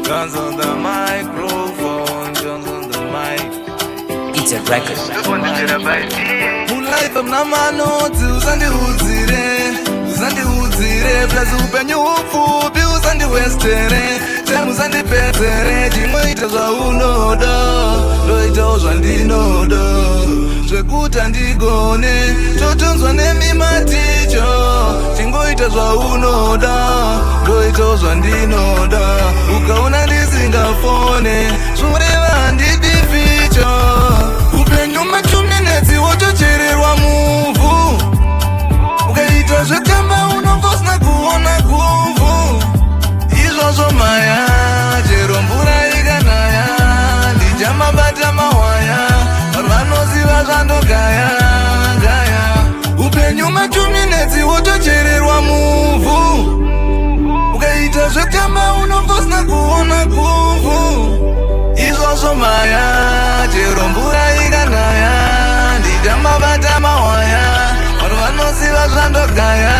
John's on the microphone, John's on the mic. It's a record. Life I'm not my notes, usandi udzire, plus upenyu upfupi usandi westere, time usandi pedzere, chimoita zvaunoda, ndoitawo zvandinoda, zvekuti ndigone, totonzwa nemimaticho, chingoita zvaunoda, ndoitawo zvandinoda, ukaona ndisingafone, zvoreva handidi ficho, upenyu machuminetsi wotochererwa muvhu, ukaita zvekamba unonga usina kuona guvhu, izvozvo maya, chero mvura ikanaya, ndichamabata mawaya, vanoziva zvandogaya, gaya, upenyu machuminetsi wotochererwa muvhu, ukaita zvekamba unonga usina kuona guvhu, izvozvo maya, chero mvura ikanaya, ndichamabata mawaya, vanoziva zvandogaya,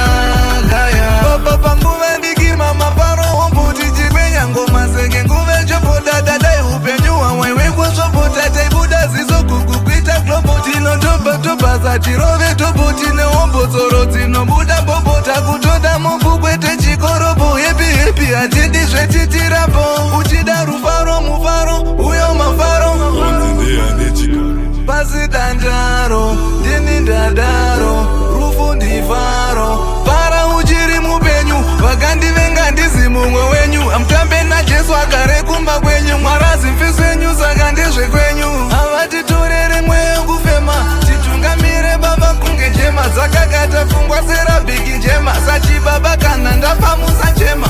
gaya. Papa panguva ndikima maparo ombuti chikwenya ngoma senge nguve chopota tadai upenyu hwamwaiwe kwosvopota taibuda zizo kukukwita globo tinotoba satirove toboti neombotsoro dzinobuda bobota kutoda mubukwete chikorobo hepi hatidi zvetitirapo uchida rufaro mufaro uyo mafaro pasi danjaro ndini ndadaro rufu ndifaro para uchiri mupenyu vakandivenga ndisi mumwe wenyu amutambe najesu agare kumba kwenyu mwarazi mfisi wenyu saka ndezvekwenyu havatitorere mweyo kufema titungamire baba kunge njema dzakagata pfungwa serabhiki njema sachibaba kana ndapamusa njema